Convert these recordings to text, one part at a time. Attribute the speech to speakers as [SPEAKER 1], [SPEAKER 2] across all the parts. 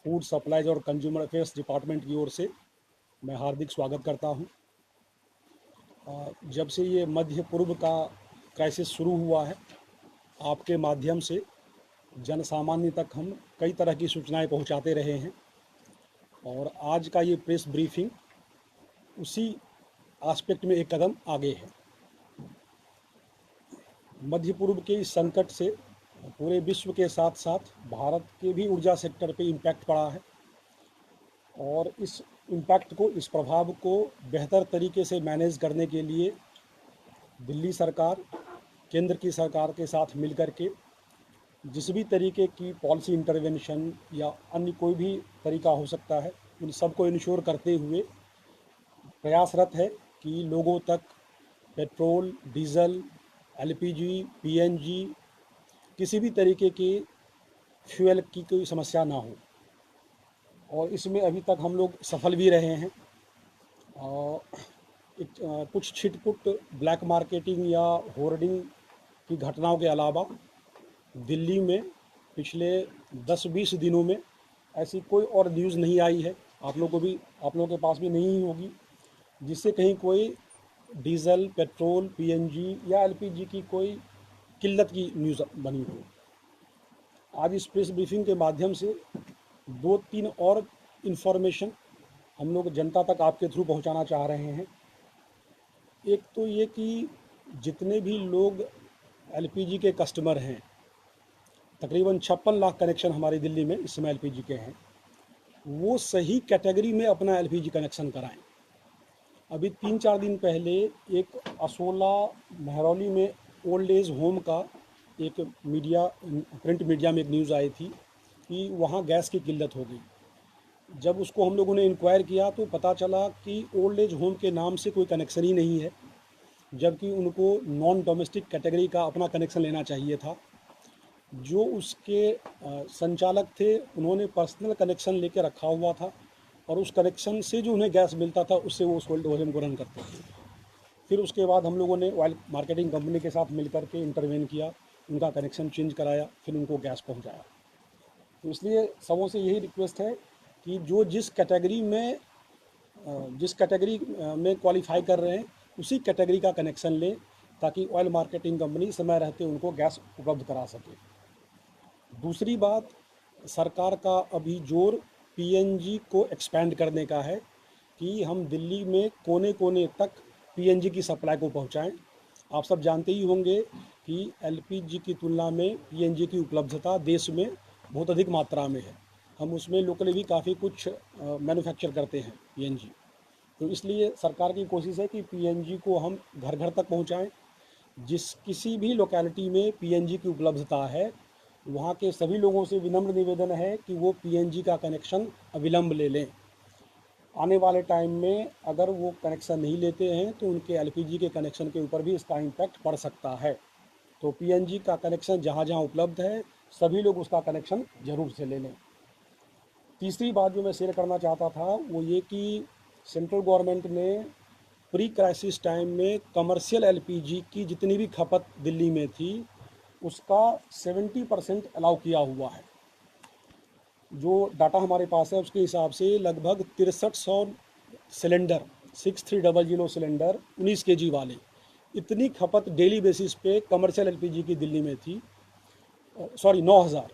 [SPEAKER 1] Food supplies और consumer affairs department की ओर से मैं हार्दिक स्वागत करता हूं। जब से ये मध्य पूर्व का क्राइसिस शुरू हुआ है, आपके माध्यम से जन सामान्य तक हम कई तरह की सूचनाएं पहुंचाते रहे हैं और आज का ये प्रेस ब्रीफिंग उसी एस्पेक्ट में एक कदम आगे है। मध्य पूर्व के इस संकट से पूरे विश्व के साथ साथ भारत के भी ऊर्जा सेक्टर पे इम्पैक्ट पड़ा है और इस इम्पैक्ट को, इस प्रभाव को बेहतर तरीके से मैनेज करने के लिए दिल्ली सरकार केंद्र की सरकार के साथ मिलकर के जिस भी तरीके की पॉलिसी इंटरवेंशन या अन्य कोई भी तरीका हो सकता है, उन सबको इंश्योर करते हुए प्रयासरत है कि लोगों तक पेट्रोल, डीजल, एलपीजी, पीएनजी, किसी भी तरीके की फ्यूल की कोई समस्या ना हो। और इसमें अभी तक हम लोग सफल भी रहे हैं। और कुछ छिटपुट ब्लैक मार्केटिंग या होर्डिंग की घटनाओं के अलावा दिल्ली में पिछले 10-20 दिनों में ऐसी कोई और न्यूज़ नहीं आई है, आप लोगों के पास भी नहीं होगी, जिससे कहीं कोई डीजल, पेट्रोल, पीएनजी या एलपीजी की कोई किल्लत की न्यूज़ बनी हो। आज इस प्रेस ब्रीफिंग के माध्यम से 2-3 और इन्फॉर्मेशन हम लोग जनता तक आपके थ्रू पहुंचाना चाह रहे हैं। एक तो ये कि जितने भी लोग एलपीजी के कस्टमर हैं, तकरीबन 56 लाख कनेक्शन हमारी दिल्ली में इस समय एलपीजी के हैं, वो सही कैटेगरी में अपना एलपीजी कनेक्शन कराएं। अभी 3-4 दिन पहले एक असोला महरौली में ओल्ड एज होम का एक प्रिंट मीडिया में एक न्यूज़ आई थी कि वहाँ गैस की किल्लत हो गई। जब उसको हम लोगों ने इंक्वायर किया तो पता चला कि ओल्ड एज होम के नाम से कोई कनेक्शन ही नहीं है, जबकि उनको नॉन डोमेस्टिक कैटेगरी का अपना कनेक्शन लेना चाहिए था। जो उसके संचालक थे, उन्होंने पर्सनल कनेक्शन लेके रखा हुआ था और उस कनेक्शन से जो उन्हें गैस मिलता था उससे वो उस ओल्ड होम को रन करते थे। फिर उसके बाद हम लोगों ने ऑयल मार्केटिंग कंपनी के साथ मिलकर के इंटरवेन किया, उनका कनेक्शन चेंज कराया, फिर उनको गैस पहुंचाया। तो इसलिए सबों से यही रिक्वेस्ट है कि जो जिस कैटेगरी में क्वालिफाई कर रहे हैं उसी कैटेगरी का कनेक्शन लें, ताकि ऑयल मार्केटिंग कंपनी समय रहते उनको गैस उपलब्ध करा सके। दूसरी बात, सरकार का अभी जोर पीएनजी को एक्सपेंड करने का है कि हम दिल्ली में कोने कोने तक पीएनजी की सप्लाई को पहुंचाएं। आप सब जानते ही होंगे कि एलपीजी की तुलना में पीएनजी की उपलब्धता देश में बहुत अधिक मात्रा में है। हम उसमें लोकली भी काफ़ी कुछ मैन्युफैक्चर करते हैं पीएनजी। तो इसलिए सरकार की कोशिश है कि पीएनजी को हम घर घर तक पहुंचाएं। किसी भी लोकेलिटी में पीएनजी की उपलब्धता है, वहाँ के सभी लोगों से विनम्र निवेदन है कि वो पीएनजी का कनेक्शन अविलंब ले लें। आने वाले टाइम में अगर वो कनेक्शन नहीं लेते हैं तो उनके एलपीजी के कनेक्शन के ऊपर भी इसका इम्पैक्ट पड़ सकता है। तो पीएनजी का कनेक्शन जहाँ जहाँ उपलब्ध है, सभी लोग उसका कनेक्शन ज़रूर से ले लें। तीसरी बात जो मैं शेयर करना चाहता था वो ये कि सेंट्रल गवर्नमेंट ने प्री क्राइसिस टाइम में कमर्शियल एलपीजी की जितनी भी खपत दिल्ली में थी, उसका 70% अलाउ किया हुआ है। जो डाटा हमारे पास है उसके हिसाब से लगभग 6300 सिलेंडर, 6300 सिलेंडर 19 केजी वाले, इतनी खपत डेली बेसिस पे कमर्शियल एलपीजी की दिल्ली में थी। 9000,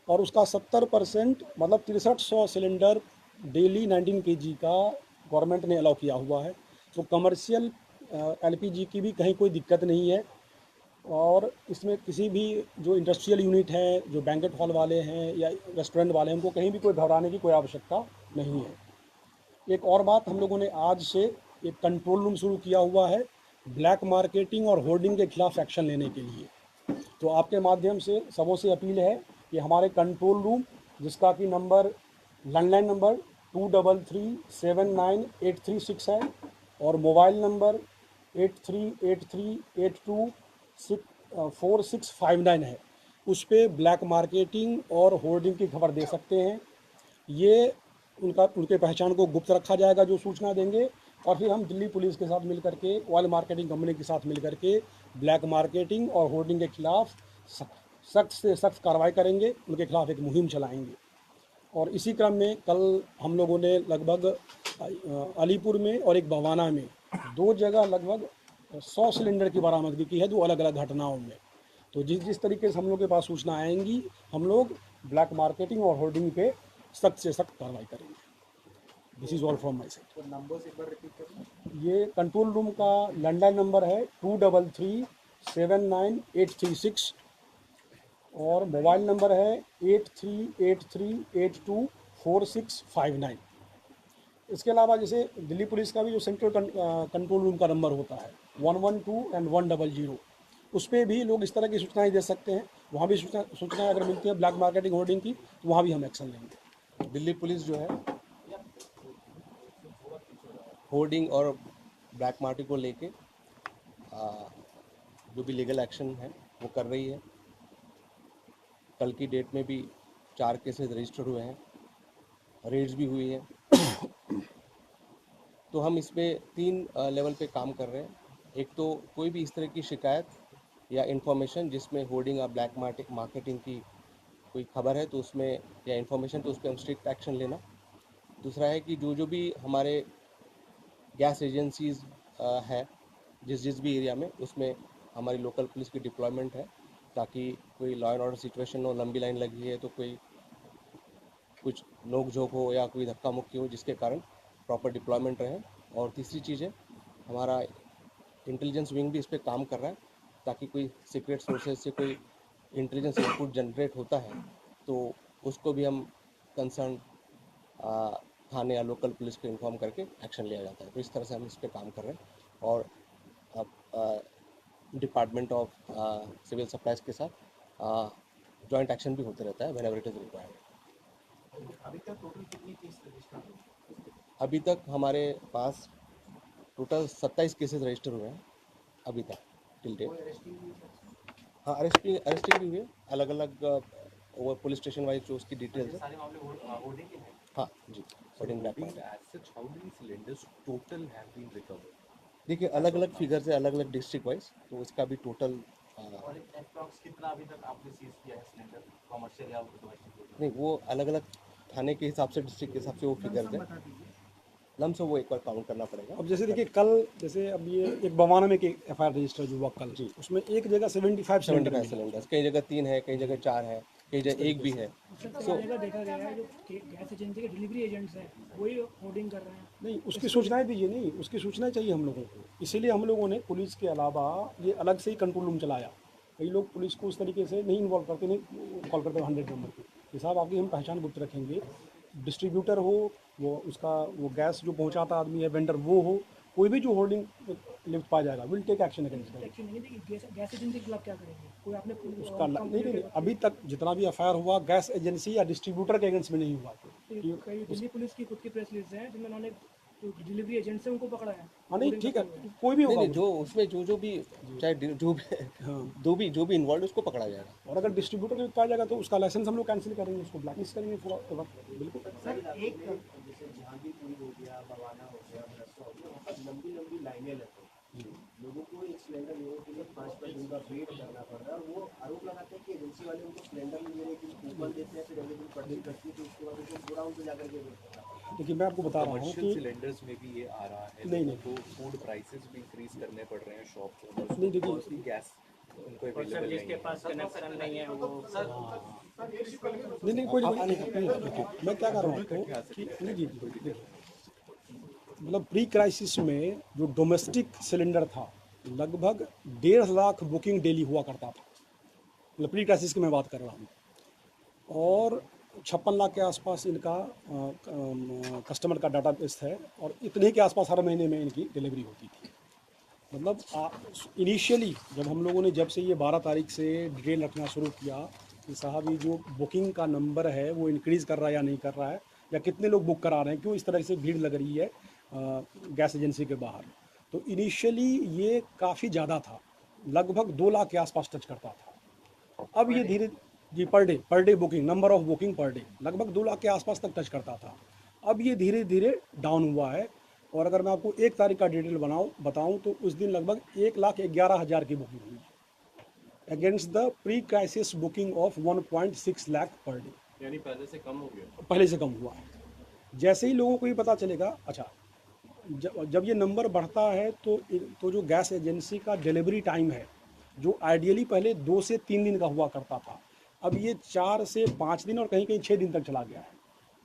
[SPEAKER 1] और उसका 70% मतलब 6300 सिलेंडर डेली 19 केजी का गवर्नमेंट ने अलाउ किया हुआ है। तो कमर्शियल एलपीजी की भी कहीं कोई दिक्कत नहीं है। और इसमें किसी भी जो इंडस्ट्रियल यूनिट है, जो बैंकेट हॉल वाले हैं या रेस्टोरेंट वाले हैं, उनको कहीं भी कोई घबराने की कोई आवश्यकता नहीं है। एक और बात, हम लोगों ने आज से एक कंट्रोल रूम शुरू किया हुआ है ब्लैक मार्केटिंग और होर्डिंग के खिलाफ एक्शन लेने के लिए। तो आपके माध्यम से सबों से अपील है कि हमारे कंट्रोल रूम, जिसका कि लैंडलाइन नंबर 23379836 है और मोबाइल नंबर 8383824659 है, उस पर ब्लैक मार्केटिंग और होर्डिंग की खबर दे सकते हैं। ये उनके पहचान को गुप्त रखा जाएगा जो सूचना देंगे, और फिर हम दिल्ली पुलिस के साथ मिलकर के, ऑयल मार्केटिंग कंपनी के साथ मिलकर के ब्लैक मार्केटिंग और होर्डिंग के खिलाफ सख्त से सख्त कार्रवाई करेंगे, उनके खिलाफ एक मुहिम चलाएंगे। और इसी क्रम में कल हम लोगों ने लगभग अलीपुर में और एक बवाना में 2 जगह लगभग 100 सिलेंडर की बरामदगी की है, 2 अलग-अलग घटनाओं में। तो जिस जिस तरीके से हम लोग के पास सूचना आएँगी, हम लोग ब्लैक मार्केटिंग और होर्डिंग पे सख्त से सख्त कार्रवाई करेंगे। This is all from my side.
[SPEAKER 2] तो नंबर्स एक बार रिपीट करें।
[SPEAKER 1] ये कंट्रोल रूम का लैंडलाइन नंबर है 23379836 और मोबाइल नंबर है 8383824659। इसके अलावा जैसे दिल्ली पुलिस का भी जो सेंट्रल कंट्रोल रूम का नंबर होता है 112 एंड 100, उस पर भी लोग इस तरह की सूचनाएं दे सकते हैं। वहाँ भी सूचनाएं अगर मिलती हैं ब्लैक मार्केटिंग होर्डिंग की, तो वहाँ भी हम एक्शन लेंगे।
[SPEAKER 3] दिल्ली पुलिस जो है होर्डिंग और ब्लैक मार्केट को लेके जो भी लीगल एक्शन है वो कर रही है। कल की डेट में भी 4 केसेस रजिस्टर हुए हैं, रेड्स भी हुई है। तो हम इसमें 3 लेवल पे काम कर रहे हैं। एक तो कोई भी इस तरह की शिकायत या इन्फॉर्मेशन जिसमें होर्डिंग या ब्लैक मार्केटिंग की कोई खबर है तो उसमें या इन्फॉर्मेशन, तो उस पर हम स्ट्रिक्ट एक्शन लेना। दूसरा है कि जो भी हमारे गैस एजेंसीज है जिस जिस भी एरिया में, उसमें हमारी लोकल पुलिस की डिप्लॉयमेंट है ताकि कोई लॉ एंड ऑर्डर सिचुएशन हो, लंबी लाइन लगी है तो कोई कुछ नोक झोंक हो या कोई धक्का मुक्की हो जिसके कारण प्रॉपर डिप्लॉयमेंट रहे। और तीसरी चीज़ है, हमारा इंटेलिजेंस विंग भी इस पर काम कर रहा है ताकि कोई सीक्रेट सोर्सेज से कोई इंटेलिजेंस इनपुट जनरेट होता है तो उसको भी हम कंसर्न थाने या लोकल पुलिस को इन्फॉर्म करके एक्शन लिया जाता है। तो इस तरह से हम इस पर काम कर रहे हैं और अब डिपार्टमेंट ऑफ सिविल सप्लाईज के साथ जॉइंट एक्शन भी होते रहता है व्हेनेवर इट इज़ रिक्वायर्ड।
[SPEAKER 2] अभी तक टोटल कितनी केस रजिस्टर हुए?
[SPEAKER 3] अभी तक हमारे पास टोटल 27 केसेस रजिस्टर हुए हैं अभी तक टिल डेट।
[SPEAKER 2] कोई अरेस्टिंग हुई है?
[SPEAKER 3] हाँ, अरेस्टिंग भी हुए, अलग अलग वो पुलिस स्टेशन वाइज जो उसकी डिटेल्स है।
[SPEAKER 2] सारे मामले होर्डिंग के हैं।
[SPEAKER 3] हाँ जी, hoarding black
[SPEAKER 4] Holding
[SPEAKER 3] market.
[SPEAKER 4] as such, how many cylinders total have been recovered?
[SPEAKER 3] देखिए अलग अलग फिगर्स है, अलग अलग डिस्ट्रिक्ट वाइज, तो इसका भी टोटल
[SPEAKER 2] और अप्रॉक्स कितना अभी तक आपने सीज किया है सिलेंडर, कमर्शियल या डोमेस्टिक?
[SPEAKER 3] नहीं, वो अलग अलग थाने के हिसाब से, डिस्ट्रिक्ट के हिसाब से वो फिगर्स है। लमसम वो एक बार काउंट करना पड़ेगा।
[SPEAKER 1] अब जैसे देखिए कल जैसे अब ये एक बवाना में FIR रजिस्टर जो हुआ कल, उसमें एक जगह 75 सिलेंडर
[SPEAKER 3] 75 सिलेंडर्स, कई जगह 3 है, कई जगह 4 है, कई जगह 1 भी है।
[SPEAKER 5] सर जगह देखा गया है जो गैस एजेंसी के डिलीवरी एजेंट्स हैं वही होर्डिंग कर रहे हैं।
[SPEAKER 1] नहीं, उसकी सूचनाएं दीजिए, नहीं उसकी सूचनाएं चाहिए हम लोगों को। इसीलिए हम लोगों ने पुलिस के अलावा ये अलग से ही कंट्रोल रूम चलाया। कई लोग पुलिस को उस तरीके से नहीं इन्वॉल्व करते, नहीं कॉल करते 100 नंबर पे। ये साहब आगे हम पहचान गुप्त रखेंगे, डिस्ट्रीब्यूटर हो, वो उसका वो गैस जो पहुंचाता आदमी है, वेंडर वो हो, कोई भी जो होर्डिंग लिफ्ट पा जाएगा, will take action against that.
[SPEAKER 5] Action नहीं देखिए गैस एजेंसी के खिलाफ क्या करेंगे? कोई आपने
[SPEAKER 1] उसका नहीं, अभी तक जितना भी FIR हुआ गैस एजेंसी या डिस्ट्रीब्यूटर के अगेंस्ट में नहीं हुआ।
[SPEAKER 5] कई दिल्ली पुलिस की खुद की प्रेस रिलीज है जिनमें उन्होंने जो डिलीवरी एजेंट से उनको पकड़ा है।
[SPEAKER 1] हाँ नहीं ठीक है, कोई भी
[SPEAKER 3] नहीं
[SPEAKER 1] होगा
[SPEAKER 3] नहीं, जो उसमें जो भी चाहे जो भी इन्वॉल्व उसको पकड़ा जाएगा।
[SPEAKER 1] और अगर डिस्ट्रीब्यूटर को पाया जाएगा तो उसका लाइसेंस हम लोग कैंसिल करेंगे, उसको ब्लैकलिस्ट करेंगे पूरा। बिल्कुल
[SPEAKER 2] सर एक जैसे जहांगीरपुरी हो गया, बवाना हो गया, भरस्सा हो गया, वहाँ पर लंबी लंबी लाइनें लगती हैं। लोगों को एक सिलेंडर लेने के लिए 5-5 दिन का वेट करना पड़ रहा है और वो आरोप लगाते हैं कि एजेंसी वाले उनको सिलेंडर नहीं दे रहे, कि कूपन देते हैं, फिर अगले दिन पर्ची कटती है तो उसके बाद उनको गोडाउन पे जाकर के वेट करना पड़ता है।
[SPEAKER 1] देखिए मैं आपको बता रहा हूँ
[SPEAKER 4] कमर्शियल
[SPEAKER 1] कि
[SPEAKER 4] सिलेंडर्स में भी ये आ रहा है।
[SPEAKER 1] नहीं,
[SPEAKER 4] लोगों को फूड प्राइसेस भी इंक्रीज करने पड़ रहे हैं शॉप ओनर्स
[SPEAKER 1] नहीं,
[SPEAKER 4] को,
[SPEAKER 1] देखिए-
[SPEAKER 4] और उसकी गैस उनको अवेलेबल नहीं है।
[SPEAKER 2] पास कनेक्शन नहीं है वो
[SPEAKER 1] नहीं कोई नहीं, देखिए मैं क्या कर रहा हूँ आपको कि नहीं जी देखिए, मतलब प्री क्राइसिस में जो डोमेस्टिक सिलेंडर था लगभग 1.5 लाख बुकिंग डेली हुआ करता था, मतलब प्री क्राइसिस की मैं बात कर रहा हूँ। और 56 लाख के आसपास इनका कस्टमर का डाटा बेस है और इतने के आसपास हर महीने में इनकी डिलीवरी होती थी। मतलब इनिशियली जब हम लोगों ने, जब से ये 12 तारीख से डिटेल रखना शुरू किया कि साहब ये जो बुकिंग का नंबर है वो इंक्रीज़ कर रहा है या नहीं कर रहा है, या कितने लोग बुक करा रहे हैं, क्यों इस तरह से भीड़ लग रही है गैस एजेंसी के बाहर, तो इनिशियली ये काफ़ी ज़्यादा था, लगभग 2 लाख के आसपास टच करता था। अब ये धीरे जी per day booking, number of booking per day लगभग 2 लाख के आसपास तक टच करता था। अब ये धीरे धीरे डाउन हुआ है और अगर मैं आपको 1 तारीख का डिटेल बताऊं तो उस दिन लगभग 1,11,000 की बुकिंग हुई against the pre crisis booking of 1.6 lakh per day.
[SPEAKER 4] यानी पहले से कम हो गया।
[SPEAKER 1] पहले से कम हुआ है। जैसे ही लोगों को ये पता चलेगा, अच्छा, जब ये नंबर बढ़ता है तो जो गैस एजेंसी का डिलीवरी टाइम है, जो आइडियली पहले 2 से 3 दिन का हुआ करता था, अब ये 4 से 5 दिन और कहीं कहीं 6 दिन तक चला गया है।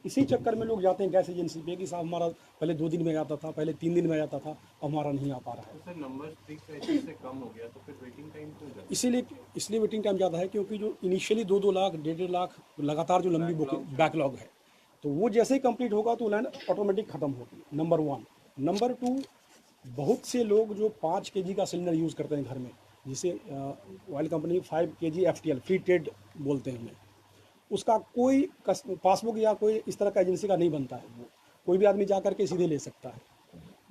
[SPEAKER 1] इसी चक्कर में लोग जाते हैं गैस एजेंसी पे कि साहब हमारा पहले 2 दिन में आता था, पहले 3 दिन में आता था, अब हमारा नहीं आ पा रहा है।
[SPEAKER 4] तो सर नंबर 3 से कम हो गया तो फिर वेटिंग टाइम क्यों ज़्यादा?
[SPEAKER 1] इसलिए वेटिंग टाइम ज़्यादा है क्योंकि जो इनिशियली 2-2 लाख, 1.5 लाख लगातार जो लंबी बुकिंग बैकलॉग है, तो वो जैसे ही कंप्लीट होगा तो लाइन ऑटोमेटिक ख़त्म होगी, नंबर 1। नंबर 2, बहुत से लोग जो 5 केजी का सिलेंडर यूज़ करते हैं घर में, जिसे oil company 5 KG FTL free trade बोलते हैं हमें, उसका कोई पासबुक या कोई इस तरह का एजेंसी का नहीं बनता है। वो कोई भी आदमी जा करके सीधे ले सकता है।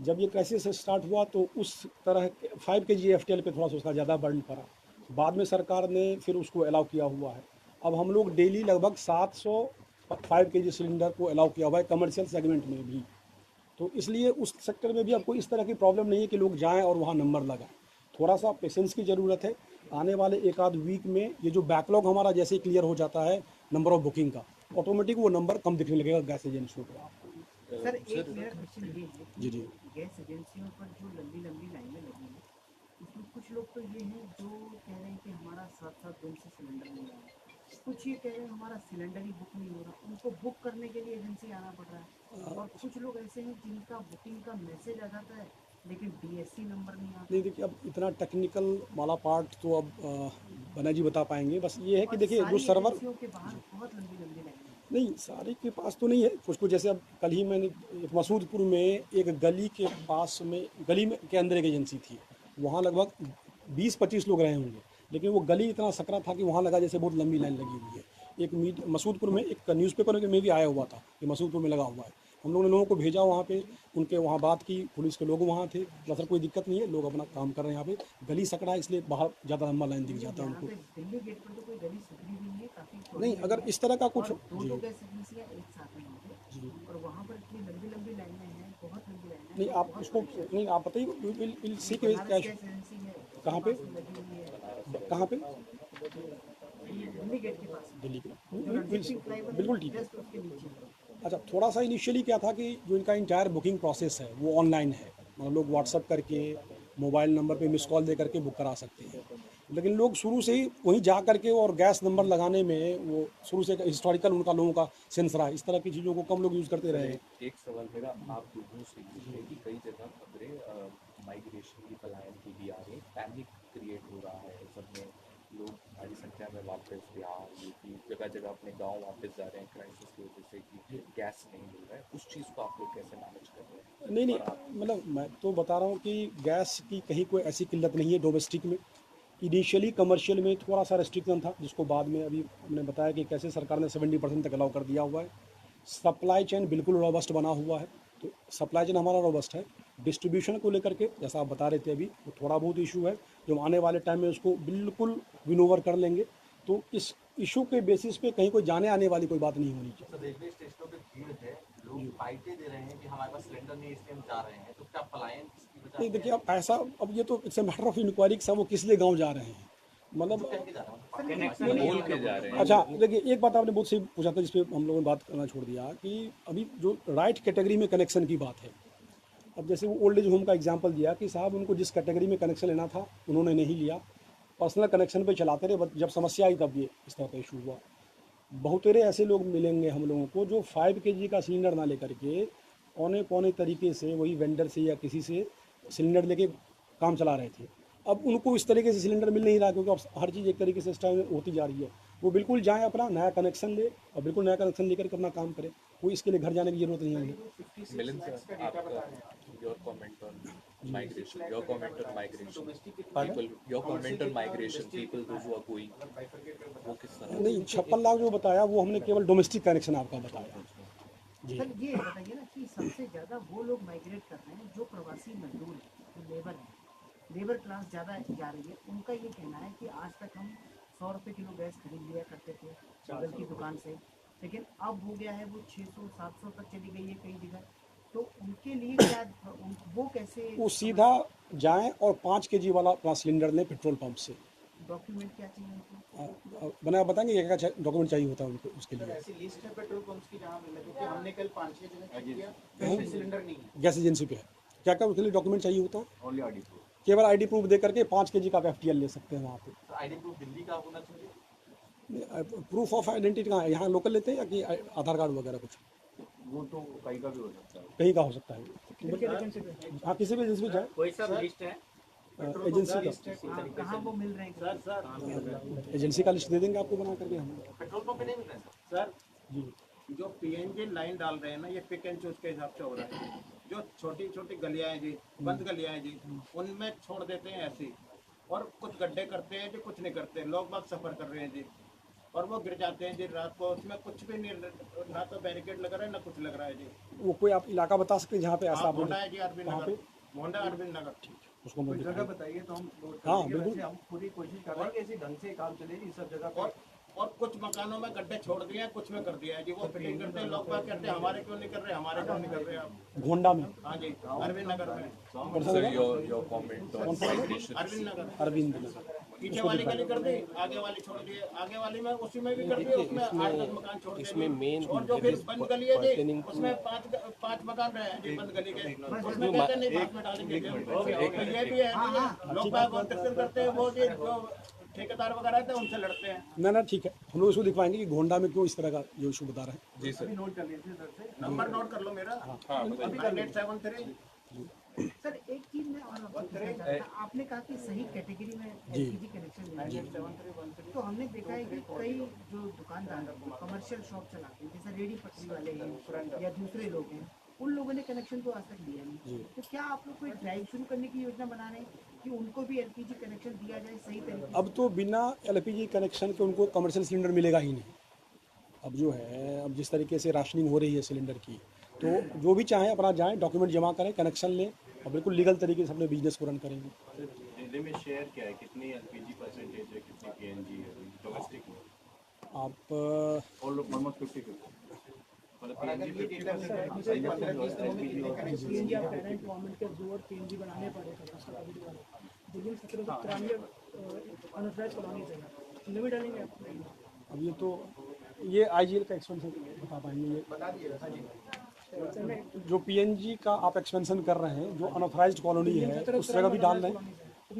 [SPEAKER 1] जब ये क्राइसिस स्टार्ट हुआ तो उस तरह 5 केजी FTL पे थोड़ा सा उसका ज़्यादा बर्डन पड़ा। बाद में सरकार ने फिर उसको अलाउ किया हुआ है। अब हम लोग डेली लगभग 700 5 केजी सिलेंडर को अलाउ किया हुआ है कमर्शियल सेगमेंट में भी। तो इसलिए उस सेक्टर में भी अब कोई इस तरह की प्रॉब्लम नहीं है कि लोग जाएं और वहाँ नंबर लगाएं। थोड़ा सा पेशेंस की ज़रूरत है। आने वाले 1 आध वीक में ये जो बैकलॉग हमारा जैसे ही क्लियर हो जाता है नंबर ऑफ बुकिंग का, ऑटोमेटिक वो नंबर कम दिखने लगेगा गैस एजेंसियों को।
[SPEAKER 2] सर एक मेरा क्वेश्चन ये है
[SPEAKER 1] जी जी।
[SPEAKER 2] गैस एजेंसियों पर जो लंबी लंबी लाइनें लगी हैं उसमें कुछ लोग तो ये हैं जो कह रहे हैं कि हमारा 7-7 दिन से सिलेंडर नहीं आ रहा, कुछ ये कह रहे हैं हमारा सिलेंडर ही बुक नहीं हो रहा, उनको बुक करने के लिए एजेंसी आना पड़ रहा है, और कुछ लोग ऐसे हैं जिनका बुकिंग का मैसेज आ जाता है लेकिन DSC नंबर नहीं आता।
[SPEAKER 1] नहीं देखिए, अब इतना टेक्निकल वाला पार्ट तो अब बना जी बता पाएंगे। बस ये है कि देखिए जो सर्वर
[SPEAKER 2] एजेंसियों के बाहर बहुत लंबी लंबी लाइनें हैं।
[SPEAKER 1] नहीं, सारे के पास तो नहीं है, कुछ कुछ जैसे अब कल ही मैंने एक मसूदपुर में एक गली के पास में, गली में के अंदर एक एजेंसी थी, वहाँ लगभग 20-25 लोग रहे होंगे, लेकिन वो गली इतना सकरा था कि वहाँ लगा जैसे बहुत लंबी लाइन लगी हुई है। एक मसूदपुर में एक न्यूज़पेपर में भी आया हुआ था कि मसूदपुर में लगा हुआ है। हम लोगों ने लोगों को भेजा वहाँ पे, उनके वहाँ बात की, पुलिस के लोग वहाँ थे, बोला सर कोई दिक्कत नहीं है, लोग अपना काम कर रहे हैं, यहाँ पे गली सकड़ा है इसलिए बाहर ज़्यादा लंबा लाइन दिख जाता है
[SPEAKER 2] यहाँ
[SPEAKER 1] उनको।
[SPEAKER 2] पे दिल्ली गेट पर तो कोई गली सकरी भी नहीं है, काफी चौड़ी
[SPEAKER 1] नहीं,
[SPEAKER 2] गली
[SPEAKER 1] अगर
[SPEAKER 2] है,
[SPEAKER 1] इस तरह का कुछ
[SPEAKER 2] और दो
[SPEAKER 1] जी
[SPEAKER 2] गैस एजेंसियाँ एक साथ में होंगे और वहाँ पर इतनी लंबी लंबी लाइनें हैं, बहुत लंबी लाइनें
[SPEAKER 1] नहीं,
[SPEAKER 2] हैं,
[SPEAKER 1] आप उसको नहीं, आप बताइए, विल सी के
[SPEAKER 2] बनारस
[SPEAKER 1] कैश
[SPEAKER 2] गैस एजेंसी है
[SPEAKER 1] कहाँ पे,
[SPEAKER 2] पास में लगी हुई है,
[SPEAKER 1] कहाँ पे,
[SPEAKER 2] दिल्ली गेट के पास
[SPEAKER 1] दिल्ली के,
[SPEAKER 2] जो रणजीत सिंह फ्लाईओवर है,
[SPEAKER 1] बिल्कुल ठीक है।
[SPEAKER 2] जस्ट उसके नीचे है।
[SPEAKER 1] अच्छा, थोड़ा सा इनिशियली क्या था कि जो इनका इंटायर बुकिंग प्रोसेस है वो ऑनलाइन है, मतलब लोग व्हाट्सअप करके मोबाइल नंबर पे मिस कॉल दे करके बुक करा सकते हैं, लेकिन लोग शुरू से ही वहीं जा करके और गैस नंबर लगाने में वो शुरू से हिस्टोरिकल उनका लोगों का सेंस रहा, इस तरह की चीज़ों को कम लोग यूज़ करते रहे हैं।
[SPEAKER 4] एक सवाल मेरा आप लोगों से ये है कि कई जगह खबरें माइग्रेशन की, पलायन की भी आ रही, पैनिक क्रिएट हो रहा है सब में, लोग भारी संख्या में वापस बिहार, यूपी, जगह जगह अपने गांव वापस जा रहे हैं क्राइसिस की वजह से कि गैस नहीं मिल रहा है। उस चीज़ को आप लोग कैसे मैनेज कर रहे हैं?
[SPEAKER 1] नहीं नहीं,
[SPEAKER 4] और आप
[SPEAKER 1] मतलब मैं तो बता रहा हूँ कि गैस की कहीं कोई ऐसी किल्लत नहीं है डोमेस्टिक में। इनिशियली कमर्शियल में थोड़ा सा रेस्ट्रिक्शन था, जिसको बाद में अभी हमने बताया कि कैसे सरकार ने 70% तक अलाउ कर दिया हुआ है। सप्लाई चेन बिल्कुल रोबस्ट बना हुआ है, तो सप्लाई चेन हमारा रोबस्ट है। डिस्ट्रीब्यूशन को लेकर के जैसा आप बता रहे थे अभी, वो थोड़ा बहुत इशू है, जो आने वाले टाइम में उसको बिल्कुल विन ओवर कर लेंगे। तो इस इशू के बेसिस पे कहीं कोई जाने आने वाली कोई बात नहीं होनी चाहिए।
[SPEAKER 6] सर रेलवे स्टेशनों पे भीड़ है, लोग बाइटें दे रहे हैं कि हमारे पास सिलेंडर नहीं है इसलिए हम जा रहे हैं, तो क्या पलायन की वजह
[SPEAKER 1] नहीं
[SPEAKER 6] से
[SPEAKER 1] देखिए, अब ऐसा, अब ये तो it's a matter of enquiry कि सब वो किस लिए गाँव जा रहे हैं, मतलब
[SPEAKER 6] कह के जा रहा हूँ
[SPEAKER 4] बोल के जा रहे हैं।
[SPEAKER 1] अच्छा देखिए, एक बात आपने बहुत सही पूछा था जिस पे हम लोगों ने बात करना छोड़ दिया कि अभी जो राइट कैटेगरी में कनेक्शन की बात है। अब जैसे वो ओल्ड एज होम का एग्जांपल दिया कि साहब उनको जिस कैटेगरी में कनेक्शन लेना था उन्होंने नहीं लिया, पर्सनल कनेक्शन पे चलाते रहे, जब समस्या आई तब ये इस तरह का इशू हुआ। बहुतेरे ऐसे लोग मिलेंगे हम लोगों को जो 5 केजी का सिलेंडर ना लेकर के औने पौने तरीके से वही वेंडर से या किसी से सिलेंडर लेके काम चला रहे थे। अब उनको इस तरीके से सिलेंडर मिल नहीं रहा क्योंकि अब हर चीज़ एक तरीके से इस टाइम होती जा रही है। वो बिल्कुल जाएँ, अपना नया कनेक्शन ले और बिल्कुल नया कनेक्शन लेकर के अपना काम करें, कोई इसके लिए घर जाने की ज़रूरत नहीं है उन्हें।
[SPEAKER 4] मिलन सर, आपका your comment on migration, your comment on migration, people, your comment on migration, people those who are going, वो किस तरह?
[SPEAKER 1] नहीं, 56 लाख जो बताया वो हमने केवल डोमेस्टिक कनेक्शन आपका बताया जी।
[SPEAKER 2] सर ये बताइए ना कि सबसे ज़्यादा वो लोग माइग्रेट कर रहे हैं जो प्रवासी मजदूर हैं, जो लेबर हैं, लेबर क्लास ज़्यादा जा रही है। उनका ये कहना है कि आज तक हम 100 रुपये किलो गैस खरीद लिया करते थे बगल की दुकान से, लेकिन अब हो गया है वो 600-700 तक चली गई है कई जगह। तो उनके लिए क्या वो कैसे
[SPEAKER 1] वो सीधा जाएं और 5 केजी वाला अपना सिलेंडर लें पेट्रोल पंप से,
[SPEAKER 7] डॉक्यूमेंट क्या चाहिए उनको?
[SPEAKER 1] बना आप बताएंगे क्या क्या डॉक्यूमेंट चाहिए होता है उनको उसके लिए?
[SPEAKER 2] ऐसी लिस्ट है पेट्रोल पंप्स की जहाँ मिले, क्योंकि हमने कल 5-6 जगह चेक किया, कहीं सिलेंडर नहीं है।
[SPEAKER 1] गैस एजेंसी पे है क्या क्या उसके लिए डॉक्यूमेंट चाहिए होता है?
[SPEAKER 6] Only ID proof.
[SPEAKER 1] केवल आईडी प्रूफ दे करके 5 kg का आप FTL ले सकते हैं वहाँ पे।
[SPEAKER 6] तो आईडी प्रूफ दिल्ली का होना चाहिए।
[SPEAKER 1] प्रूफ ऑफ आइडेंटिटी कहाँ है? यहाँ लोकल लेते हैं या कि आधार कार्ड वगैरह कुछ
[SPEAKER 6] वो तो कहीं का भी हो सकता है।
[SPEAKER 1] कहीं का हो सकता है?
[SPEAKER 5] किनके एजेंसी पे?
[SPEAKER 1] हाँ किसी भी एजेंसी में जाए,
[SPEAKER 2] कोई सा लिस्ट है
[SPEAKER 1] एजेंसी का
[SPEAKER 7] कहाँ वो मिल रहे हैं?
[SPEAKER 1] एजेंसी का लिस्ट दे देंगे आपको बना करके हम।
[SPEAKER 6] पेट्रोल पंप पे नहीं मिल रहा है सर।
[SPEAKER 2] सर।
[SPEAKER 1] जी
[SPEAKER 2] जो PNG लाइन डाल रहे हैं ना, ये पिक एंड चूज के हिसाब से हो रहा है। जो छोटी छोटी गलियां हैं जी, बंद गलियां हैं जी, उनमें छोड़ देते हैं ऐसे ही, और कुछ गड्ढे करते हैं जी, कुछ नहीं करते, लोग बाग सफर कर रहे हैं जी, और वो गिर जाते हैं जी रात को। उसमें कुछ भी नहीं, ना तो बैरिकेड लग रहा है ना कुछ लग रहा है जी।
[SPEAKER 1] वो कोई आप इलाका बता सकते हैं जहाँ पे ऐसा आप
[SPEAKER 2] होंडा है जी, अरविंद
[SPEAKER 1] कहाँ
[SPEAKER 2] नगर,
[SPEAKER 1] पे?
[SPEAKER 2] होंडा अरविंद नगर।
[SPEAKER 1] उसको मैं
[SPEAKER 8] जगह
[SPEAKER 1] दिखाऊं।
[SPEAKER 8] बताइए तो हम नोट कर
[SPEAKER 1] हाँ,
[SPEAKER 8] लेंगे।
[SPEAKER 1] बिल्कुल।
[SPEAKER 8] वैसे हम पूरी कोशिश कर रहे हैं कि ऐसे ढंग से काम चलेगी सब जगह पे।
[SPEAKER 2] और कुछ मकानों में गड्ढे छोड़ दिए हैं, कुछ में कर दिया है जी। वो फिटिंग करते हैं, लोग बाग कहते हैं हमारे क्यों नहीं कर रहे, हमारे क्यों नहीं कर रहे आप।
[SPEAKER 1] गोंडा में
[SPEAKER 2] हाँ जी, अरविंद नगर में,
[SPEAKER 4] Sir, your comment on migration.
[SPEAKER 2] Arvind नगर।
[SPEAKER 1] अरविंद नगर।
[SPEAKER 2] पीछे वाली गली कर दी, आगे वाली छोड़ दिए, आगे वाली में उसी में भी कर दिए, उसमें 8-10 मकान छोड़ दिए।
[SPEAKER 3] इसमें main
[SPEAKER 2] और जो फिर
[SPEAKER 3] is
[SPEAKER 2] बंद गली है जी,
[SPEAKER 3] pertaining to-
[SPEAKER 2] उसमें 5 मकान रहे हैं जी बंद गली के, उसमें कहते हैं नहीं बाद में डालेंगे जी। तो ये भी है जी, लोग बाग कॉन्ट्रैक्टर करते हैं, वो जी जो ठेकेदार वगैरह रहते हैं उनसे लड़ते हैं।
[SPEAKER 1] ना ठीक है, हम लोग इसको दिखवाएंगे कि गोंडा में क्यों इस तरह का जो इशू बता रहे हैं।
[SPEAKER 4] जी सर।
[SPEAKER 8] नोट कर लीजिए सर से।
[SPEAKER 2] नंबर नोट कर लो मेरा,
[SPEAKER 4] हाँ बताइए।
[SPEAKER 2] 9873।
[SPEAKER 7] सर एक चीज मैं और आपसे पूछना चाहता था, आपने कहा कि सही कैटेगरी में LPG कनेक्शन मिल जाए, तो हमने देखा है कि कई जो दुकानदार कमर्शियल शॉप चलाते हैं, जैसे रेडी पटरी वाले हैं या दूसरे लोग हैं, उन लोगों ने कनेक्शन तो आज तक दिया नहीं। तो क्या आप लोग कोई ड्राइव शुरू करने की योजना बना रहे हैं कि उनको भी LPG कनेक्शन दिया जाए सही तरीके से?
[SPEAKER 1] अब तो बिना LPG कनेक्शन के उनको कमर्शियल सिलेंडर मिलेगा ही नहीं। अब जो है, अब जिस तरीके से राशनिंग हो रही है सिलेंडर की, तो जो भी चाहें अपना जाएं, डॉक्यूमेंट जमा करें, कनेक्शन लें और बिल्कुल लीगल तरीके से अपने बिजनेस को रन करेंगे।
[SPEAKER 8] दिल्ली में शेयर क्या है, कितनी LPG परसेंटेज है, कितनी PNG है डोमेस्टिक में?
[SPEAKER 1] आप
[SPEAKER 8] ऑलमोस्ट 50-50। मतलब PNG 50% है,
[SPEAKER 5] मुझे
[SPEAKER 8] LPG और
[SPEAKER 5] PNG आप कह रहे हैं गवर्नमेंट के जोर PNG बनाने पड़ेगा रास्ता का भी दोबारा। दिल्ली में 1793 अनऑथराइज कॉलोनीज है, उनमें भी डालेंगे आप?
[SPEAKER 1] अब ये IGL का एक्सपेंशन बता पाएंगे। ये जो PNG का आप एक्सपेंशन कर रहे हैं, जो अनऑथराइज्ड कॉलोनी है उस जगह भी डाल रहे हैं।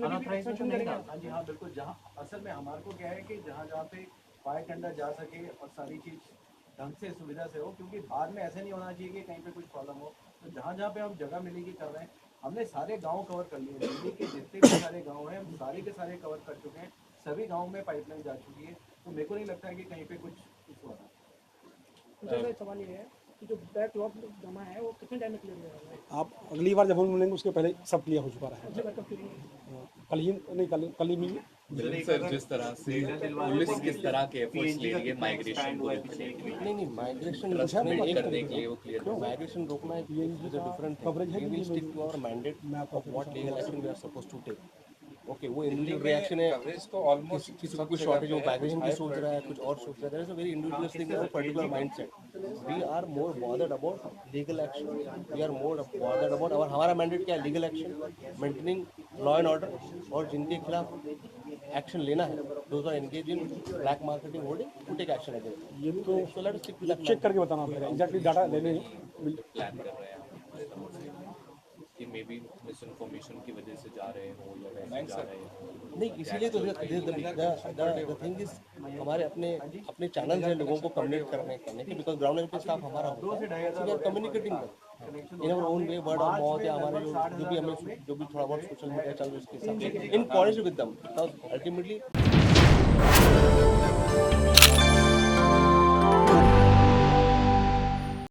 [SPEAKER 8] अनऑथराइजेशन नहीं था। हाँ जी हाँ बिल्कुल। जहाँ असल में हमारे को क्या है कि जहाँ जहाँ पे फायर टेंडर जा सके और सारी चीज़ ढंग से सुविधा से हो, क्योंकि बाद में ऐसे नहीं होना चाहिए कि कहीं पे कुछ प्रॉब्लम हो। तो जहाँ जहाँ पे हम जगह मिलेगी कर रहे हैं। हमने सारे गांव कवर कर लिए, दिल्ली के जितने भी सारे गांव हैं हम सारे के सारे कवर कर चुके हैं। सभी गाँव में पाइपलाइन जा चुकी है, तो मेरे को नहीं लगता है कि कहीं पे कुछ इशू होना।
[SPEAKER 5] मुझे सवाल ये है कि जो बैकलॉग जमा है वो कितने टाइम में क्लियर हो जाएगा?
[SPEAKER 1] आप अगली बार जब हम मिलेंगे उसके पहले सब क्लियर हो चुका है।
[SPEAKER 5] अगली बार कब क्लियर?
[SPEAKER 1] कल ही नहीं, कल ही मिलिए।
[SPEAKER 4] सर जिस तरह से पुलिस किस तरह के एफर्ट्स ले रही है माइग्रेशन को
[SPEAKER 3] नहीं माइग्रेशन
[SPEAKER 4] करने के लिए वो क्लियर
[SPEAKER 3] माइग्रेशन रोकना है, डिफरेंट
[SPEAKER 1] Coverage है कि
[SPEAKER 3] वी विल
[SPEAKER 1] नहीं?
[SPEAKER 3] स्टिक टू आवर मैंडेट
[SPEAKER 1] मैं आपको
[SPEAKER 3] of what legal action we are supposed to take. Okay, वो इंडिविजुअल रिएक्शन है,
[SPEAKER 4] कवरेज तो ऑलमोस्ट
[SPEAKER 3] किसी का कुछ शॉर्टेज हो, माइग्रेशन की सोच रहा है, कुछ और सोच रहा है। There is a very individualistic particular mindset. We are more bothered about legal action, we are more bothered about और हमारा मैंडेट क्या है? Legal action, maintaining law and order, और जिनके खिलाफ एक्शन लेना है those are engage in black marketing holding to take action against.
[SPEAKER 1] ये तो
[SPEAKER 3] so let's stick to that.
[SPEAKER 1] Check करके बताना पड़ेगा, एग्जैक्टली डाटा लेने
[SPEAKER 4] प्लान कर रहे हैं कि मे बी मिसइंफॉर्मेशन की वजह से जा रहे हो या वैसे जा रहे हो।
[SPEAKER 3] नहीं, इसीलिए तो द थिंग इज हमारे अपने चैनल है लोगों को कम्युनिकेट करने के, बिकॉज ग्राउंड लेवल पे स्टाफ हमारा होता है, so we are communicating in our own way, word of mouth या हमारे जो भी हमें जो भी थोड़ा बहुत सोशल मीडिया चल रहा है उसके हिसाब से in college with them, because ultimately